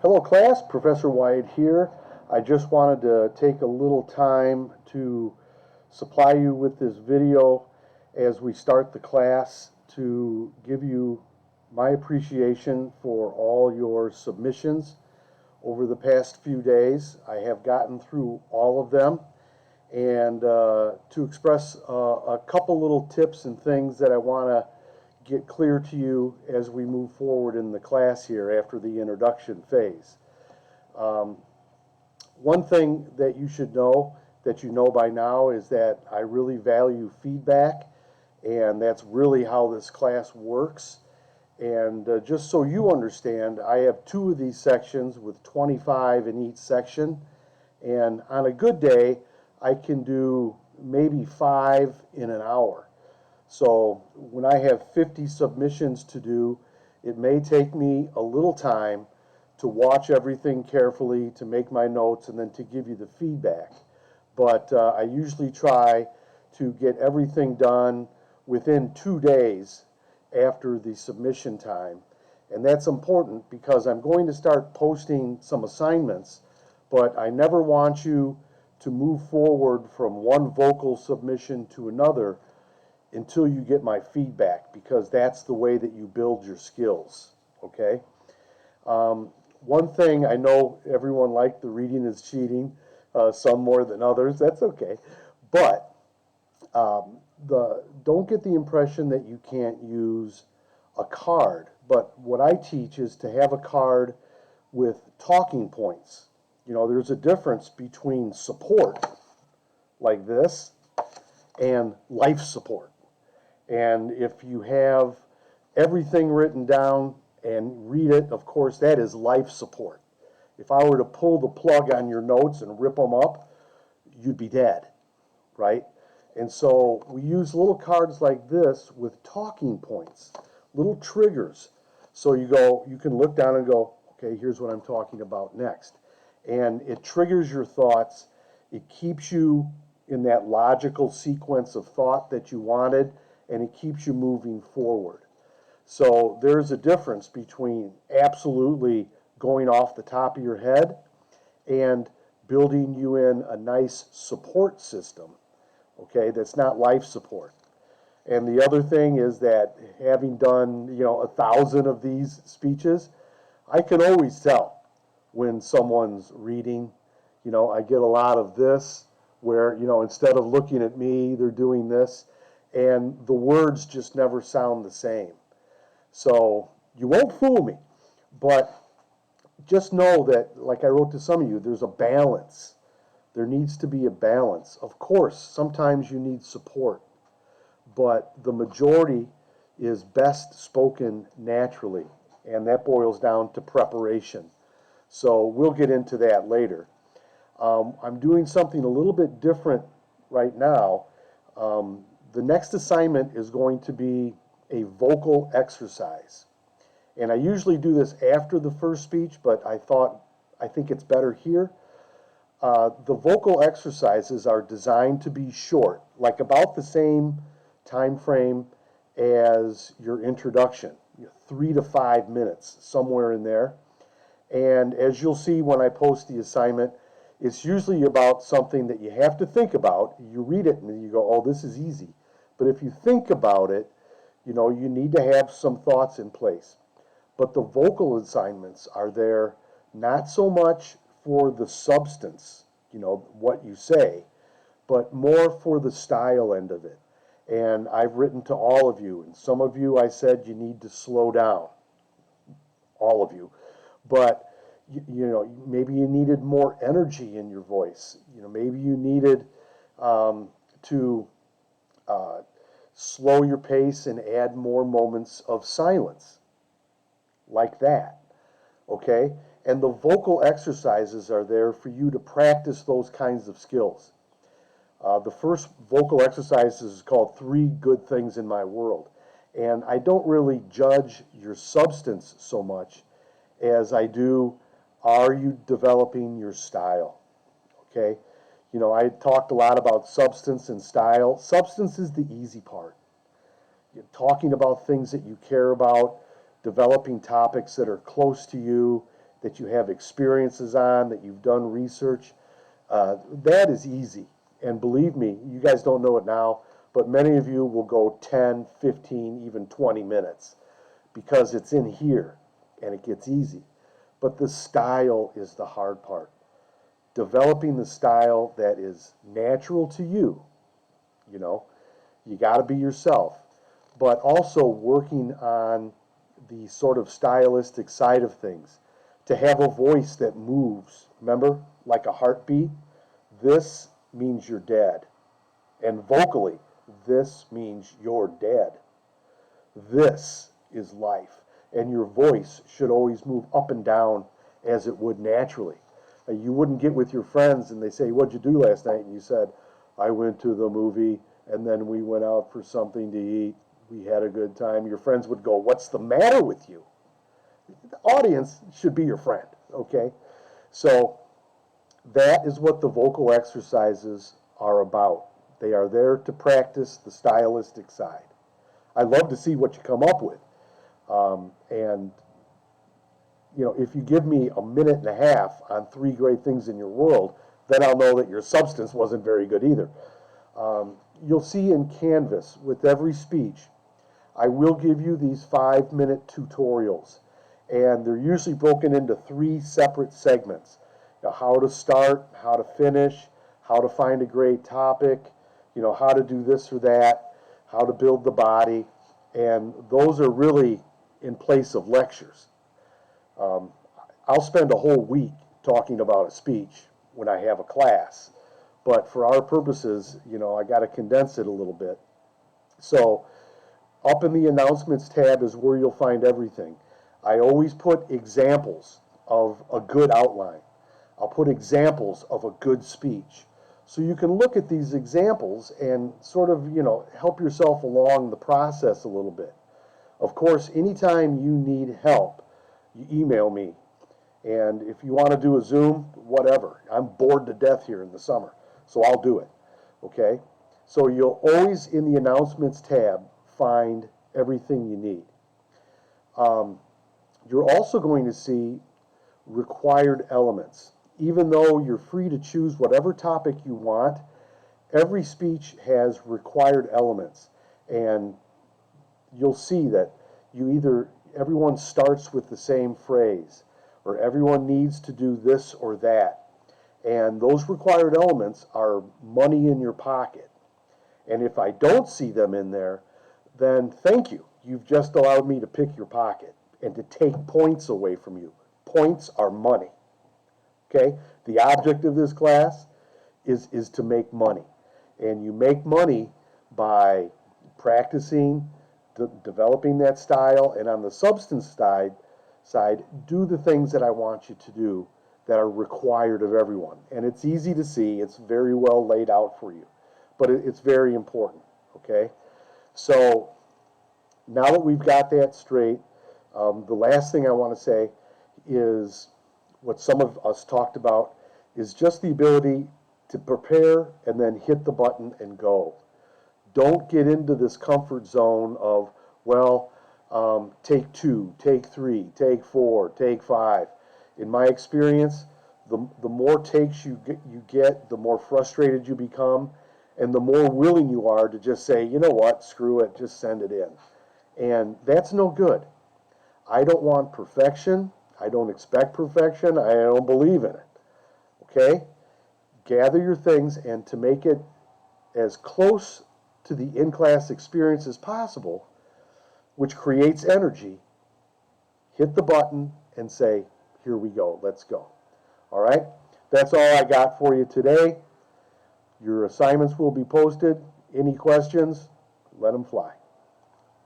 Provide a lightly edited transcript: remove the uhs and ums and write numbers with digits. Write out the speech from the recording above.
Hello class, Professor Wyatt here. I just wanted to take a little time to supply you with this video as we start the class to give you my appreciation for all your submissions over the past few days. I have gotten through all of them, and to express a couple little tips and things that I want to get clear to you as we move forward in the class here after the introduction phase. Um, One thing that you should know, that you know by now, is that I really value feedback, and that's really how this class works. And just so you understand, I have two of these sections with 25 in each section, and on a good day, I can do maybe 5 in an hour. So when I have 50 submissions to do, it may take me a little time to watch everything carefully, to make my notes, and then to give you the feedback. But I usually try to get everything done within 2 days after the submission time. And that's important because I'm going to start posting some assignments, but I never want you to move forward from one vocal submission to another until you get my feedback, because that's the way that you build your skills, okay? One thing, I know everyone liked the reading is cheating, some more than others, that's okay, but don't get the impression that you can't use a card. But what I teach is to have a card with talking points. You know, there's a difference between support, like this, and life support. And if you have everything written down and read it, of course, that is life support. If I were to pull the plug on your notes and rip them up, you'd be dead, right? And so we use little cards like this with talking points, little triggers. So you can look down and go, okay, here's what I'm talking about next. And it triggers your thoughts. It keeps you in that logical sequence of thought that you wanted, and it keeps you moving forward. So there's a difference between absolutely going off the top of your head and building you in a nice support system, okay, that's not life support. And the other thing is that having done, 1,000 of these speeches, I can always tell when someone's reading. I get a lot of this where, instead of looking at me, they're doing this, and the words just never sound the same. So you won't fool me, but just know that, like I wrote to some of you, there's a balance. There needs to be a balance. Of course, sometimes you need support, but the majority is best spoken naturally, and that boils down to preparation. So we'll get into that later. I'm doing something a little bit different right now. The next assignment is going to be a vocal exercise. And I usually do this after the first speech, but I think it's better here. The vocal exercises are designed to be short, like about the same time frame as your introduction, 3 to 5 minutes, somewhere in there. And as you'll see when I post the assignment, it's usually about something that you have to think about. You read it and you go, oh, this is easy. But if you think about it, you need to have some thoughts in place. But the vocal assignments are there not so much for the substance, what you say, but more for the style end of it. And I've written to all of you, and some of you I said you need to slow down, all of you. But, maybe you needed more energy in your voice. Maybe you needed to slow your pace and add more moments of silence, like that, okay? And the vocal exercises are there for you to practice those kinds of skills. The first vocal exercise is called 3 Good Things in My World. And I don't really judge your substance so much as I do, are you developing your style, okay? I talked a lot about substance and style. Substance is the easy part. You're talking about things that you care about, developing topics that are close to you, that you have experiences on, that you've done research. That is easy. And believe me, you guys don't know it now, but many of you will go 10, 15, even 20 minutes because it's in here and it gets easy. But the style is the hard part. Developing the style that is natural to you, you know, you got to be yourself, but also working on the sort of stylistic side of things to have a voice that moves, remember, like a heartbeat. This means you're dead. And vocally, this means you're dead. This is life. And your voice should always move up and down as it would naturally. You wouldn't get with your friends and they say, "What'd you do last night?" And you said, "I went to the movie and then we went out for something to eat. We had a good time." Your friends would go, "What's the matter with you?" The audience should be your friend, okay? So that is what the vocal exercises are about. They are there to practice the stylistic side. I love to see what you come up with. And, you know, if you give me a minute and a half on 3 great things in your world, then I'll know that your substance wasn't very good either. You'll see in Canvas, with every speech, I will give you these 5-minute tutorials. And they're usually broken into 3 separate segments. You know, how to start, how to finish, how to find a great topic, you know, how to do this or that, how to build the body. And those are really in place of lectures. I'll spend a whole week talking about a speech when I have a class. But for our purposes, you know, I got to condense it a little bit. So up in the announcements tab is where you'll find everything. I always put examples of a good outline. I'll put examples of a good speech. So you can look at these examples and sort of, you know, help yourself along the process a little bit. Of course, anytime you need help, you email me. And if you want to do a Zoom, whatever. I'm bored to death here in the summer, so I'll do it. Okay? So you'll always, in the announcements tab, find everything you need. You're also going to see required elements. Even though you're free to choose whatever topic you want, every speech has required elements. And you'll see that everyone starts with the same phrase, or everyone needs to do this or that. And those required elements are money in your pocket. And if I don't see them in there, then thank you. You've just allowed me to pick your pocket and to take points away from you. Points are money. Okay? The object of this class is to make money. And you make money by practicing, developing that style, and on the substance side, do the things that I want you to do that are required of everyone. And it's easy to see. It's very well laid out for you. But it's very important. Okay? So now that we've got that straight, the last thing I want to say is what some of us talked about is just the ability to prepare and then hit the button and go. Don't get into this comfort zone of, well, take 2, take 3, take 4, take 5. In my experience, the more takes you get, the more frustrated you become, and the more willing you are to just say, you know what, screw it, just send it in. And that's no good. I don't want perfection. I don't expect perfection. I don't believe in it. Okay? Gather your things, and to make it as close to the in-class experience as possible, which creates energy, hit the button and say, here we go, let's go. All right? That's all I got for you today. Your assignments will be posted. Any questions? Let them fly.